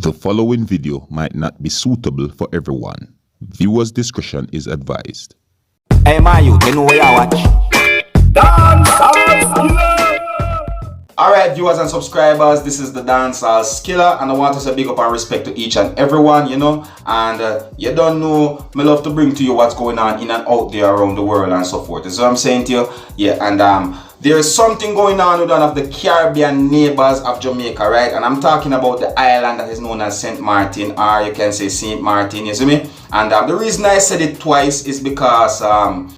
The following video might not be suitable for everyone. Viewers' discretion is advised. Hey, my youth, you know where you watch? Dancehall. Alright, viewers and subscribers, this is the Dancehall Skilla, and I want to say big up and respect to each and everyone, you know. And you don't know, me love to bring to you what's going on in and out there around the world and so forth. That's what I'm saying to you. Yeah, and there's something going on with one of the Caribbean neighbors of Jamaica, right? And I'm talking about the island that is known as St. Martin, or you can say St. Martin, you see me? And the reason I said it twice is because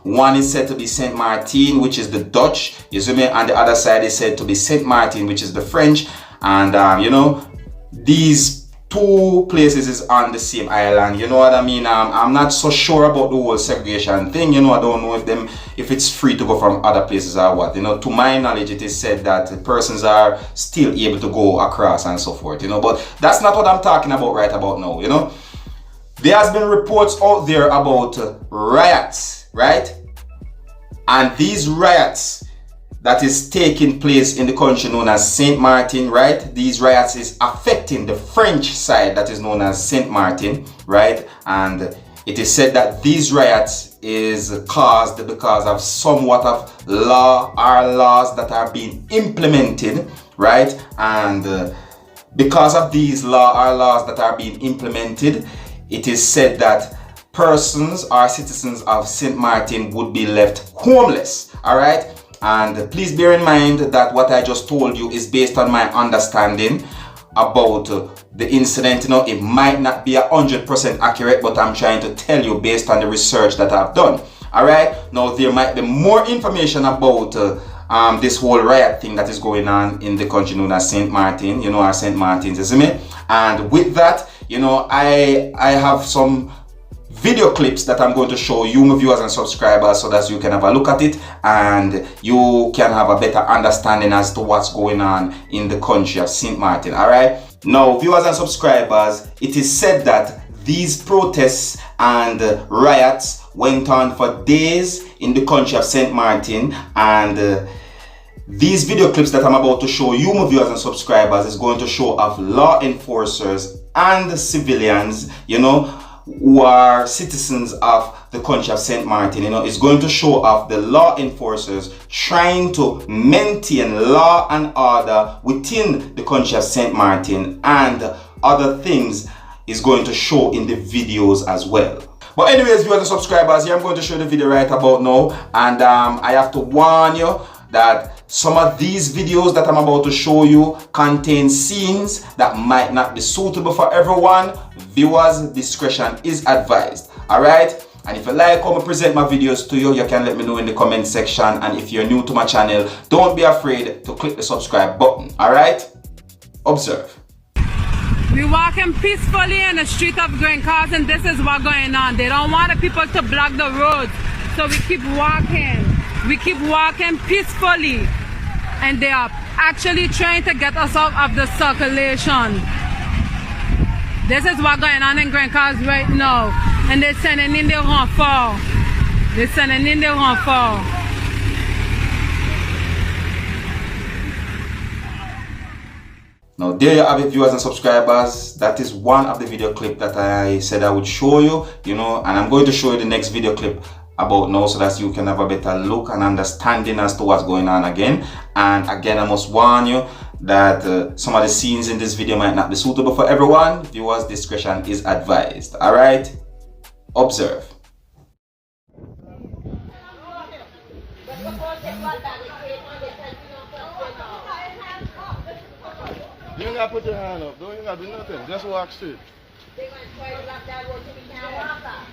one is said to be St. Martin, which is the Dutch, you see me? And the other side is said to be St. Martin, which is the French. And you know, these two places is on the same island, you know what I mean? I'm not so sure about the whole segregation thing, you know. I don't know if it's free to go from other places or what, you know. To my knowledge, it is said that persons are still able to go across and so forth, you know. But that's not what I'm talking about right about now, you know. There has been reports out there about riots, right? And these riots that is taking place in the country known as St. Martin, right? These riots is affecting the French side that is known as St. Martin, right? And it is said that these riots is caused because of somewhat of laws that are being implemented, right? And because of these laws that are being implemented, it is said that persons or citizens of St. Martin would be left homeless, all right? And please bear in mind that what I just told you is based on my understanding about the incident. You know, it might not be 100% accurate, but I'm trying to tell you based on the research that I've done. All right. Now there might be more information about this whole riot thing that is going on in the country known as St. Martin. You know, our St. Martins, isn't it? And with that, you know, I have some video clips that I'm going to show you, my viewers and subscribers, so that you can have a look at it and you can have a better understanding as to what's going on in the country of St. Martin. All right. Now, viewers and subscribers, it is said that these protests and riots went on for days in the country of St. Martin, and these video clips that I'm about to show you, my viewers and subscribers, is going to show off law enforcers and civilians, you know, who are citizens of the country of St. Martin. You know, it's going to show off the law enforcers trying to maintain law and order within the country of St. Martin, and other things is going to show in the videos as well. But anyways, viewers and subscribers, here I'm going to show the video right about now, and I have to warn you that some of these videos that I'm about to show you contain scenes that might not be suitable for everyone. Viewers' discretion is advised. Alright? And if you like how I present my videos to you, you can let me know in the comment section. And if you're new to my channel, don't be afraid to click the subscribe button. Alright? Observe. We walking peacefully in the street of Green Cars, and this is what's going on. They don't want the people to block the roads, so we keep walking. We keep walking peacefully, and they are actually trying to get us out of the circulation. This is what's going on in Green Cars right now, and they're sending in the renfort. They're sending in the renfort. Now there you have it, viewers and subscribers. That is one of the video clip that I said I would show you, you know, and I'm going to show you the next video clip about now, so that you can have a better look and understanding as to what's going on again. And again, I must warn you that some of the scenes in this video might not be suitable for everyone. Viewers' discretion is advised. All right, observe. You ain't gotta put your hand up, though. You ain't gotta do nothing. Just walk straight. They gonna try to block that road so we can't walk out.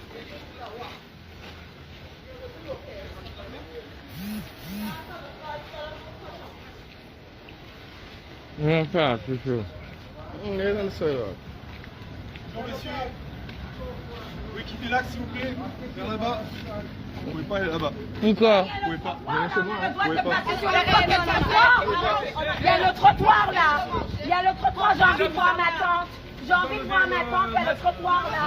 Yeah, fast, for sure. There's on the side of. Monsieur, oui, quittez l'axe s'il vous plaît, vers là-bas. Vous pouvez pas aller là-bas. Pourquoi? Vous pouvez pas. Vous pouvez pas. Il y a le trottoir là. Il y a le trottoir, j'ai envie de voir ma tante. J'ai envie de voir ma tante, il y a le trottoir là.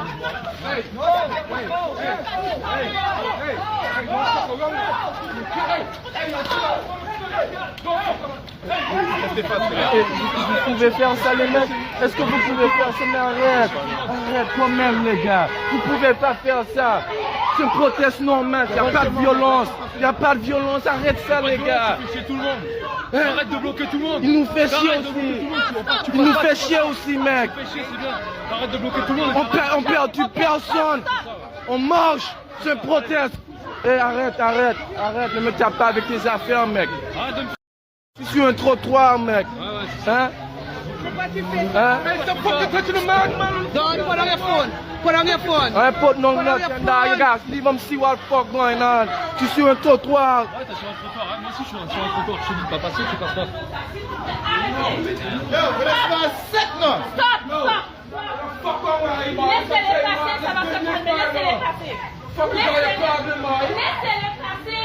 Hey, Vous pouvez faire ça les mecs? Est-ce que vous pouvez faire ça? Mais arrête, arrête quand même les gars. Vous pouvez pas faire ça. C'est une proteste normale, il n'y a pas de violence. Il n'y a pas de violence, arrête ça les gars. Tout le monde. Arrête de bloquer tout le monde. Il nous fait chier aussi. Il nous fait chier aussi mec. Arrête de bloquer tout le monde. On perd personne. On marche, c'est une proteste. Eh arrête, ne me tape pas avec tes affaires mec. Je suis un trottoir mec. Hein? Don't put on your phone. Put on your phone. I put no nothing down. You guys leave them see what the fuck going on. Je suis un trottoir. Ouais, t'es sur un trottoir. Moi aussi, je suis sur un trottoir. Je te dis de pas passer, tu passes pas. Laissez-les passer, ça va se calmer. Laissez-les passer. Laissez-les passer.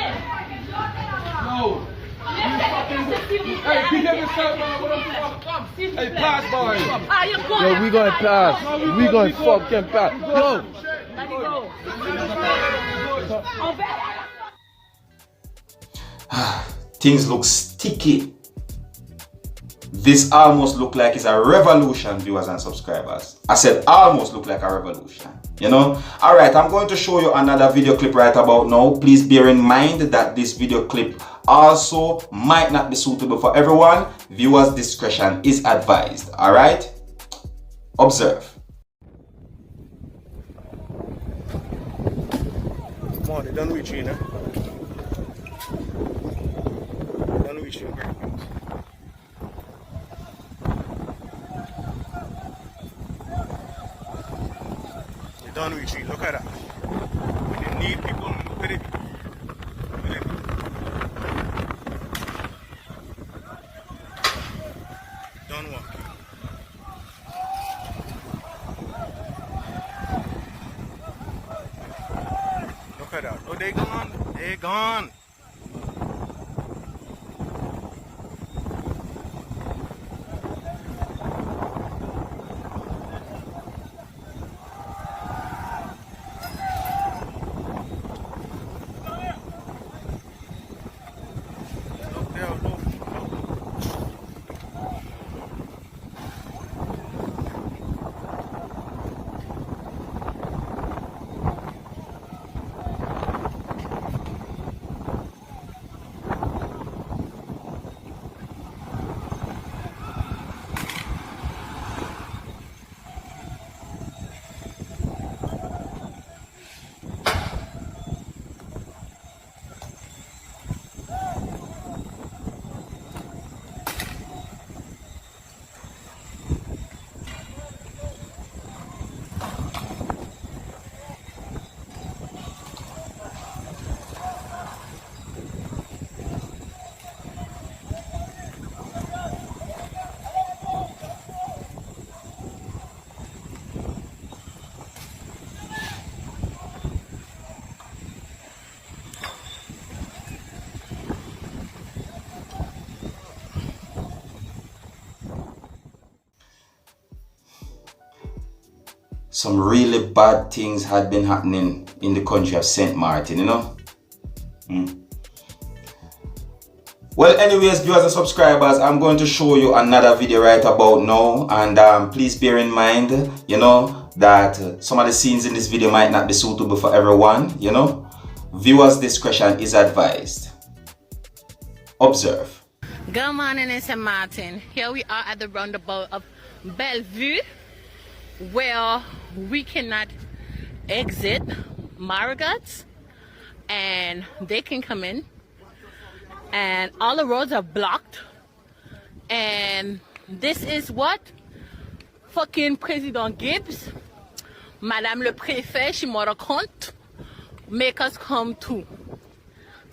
Hey, pass boy. Ah, you're going. Yo, we gonna pass. We gonna fucking pass. Yo. Let it go. On verra. Things look sticky. This almost look like it's a revolution, viewers and subscribers. I said almost look like a revolution, you know. All right, I'm going to show you another video clip right about now. Please bear in mind that this video clip also might not be suitable for everyone. Viewers' discretion is advised. All right, observe. Come on, they done with you, né? Done with you, girl. Done with you. Look at that. When you need people, look at it. Look at it. Done what? Look at that. Oh, they gone. They gone. Some really bad things had been happening in the country of St. Martin, you know. Well, anyways, viewers and subscribers, I'm going to show you another video right about now, and please bear in mind, you know, that some of the scenes in this video might not be suitable for everyone, you know. Viewers' discretion is advised. Observe. Good morning in St. Martin. Here we are at the roundabout of Bellevue, where we cannot exit Marigats and they can come in, and all the roads are blocked. And this is what fucking President Gibbs, Madame le Préfet, she me raconte, make us come to.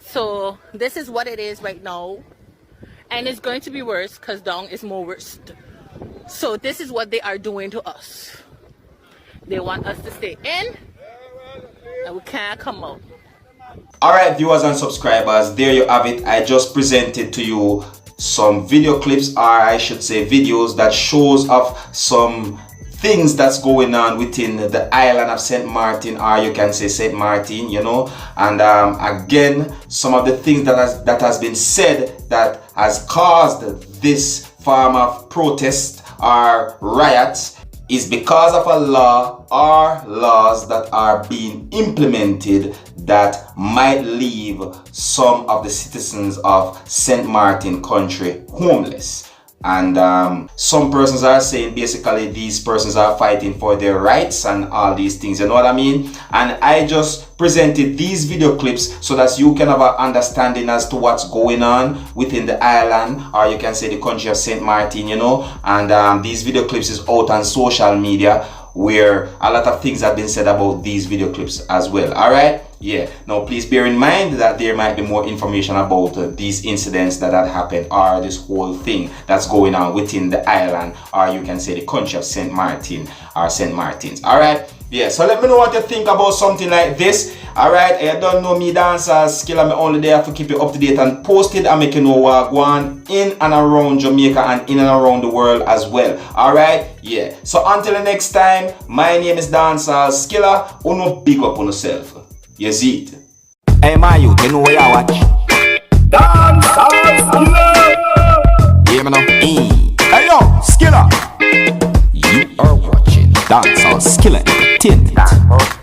So this is what it is right now, and it's going to be worse because down is more worse. So this is what they are doing to us. They want us to stay in and we can't come out. Alright, viewers and subscribers, there you have it. I just presented to you some video clips, or I should say videos, that shows of some things that's going on within the island of St. Martin, or you can say St. Martin, you know. And again, some of the things that has been said that has caused this form of protest or riots is because of a law or laws that are being implemented that might leave some of the citizens of St. Martin country homeless. And some persons are saying basically these persons are fighting for their rights and all these things, you know what I mean? And I just presented these video clips so that you can have an understanding as to what's going on within the island, or you can say the country of St. Martin, you know. And these video clips is out on social media where a lot of things have been said about these video clips as well. All right, yeah. Now please bear in mind that there might be more information about these incidents that had happened, or this whole thing that's going on within the island, or you can say the country of St. Martin or St. Martins. All right, yeah. So let me know what you think about something like this. All right, I don't know me Dancehall, me only there to keep you up to date and posted and make you know what go on in and around Jamaica and in and around the world as well. All right, yeah. So until the next time, my name is Dancehall. Uno big up on yourself. You see it. Hey, my youth, you know what you watch? Dancehall. Hear me now? Hey, yo, Skilla. You are watching Dancehall Skilla Entertainment.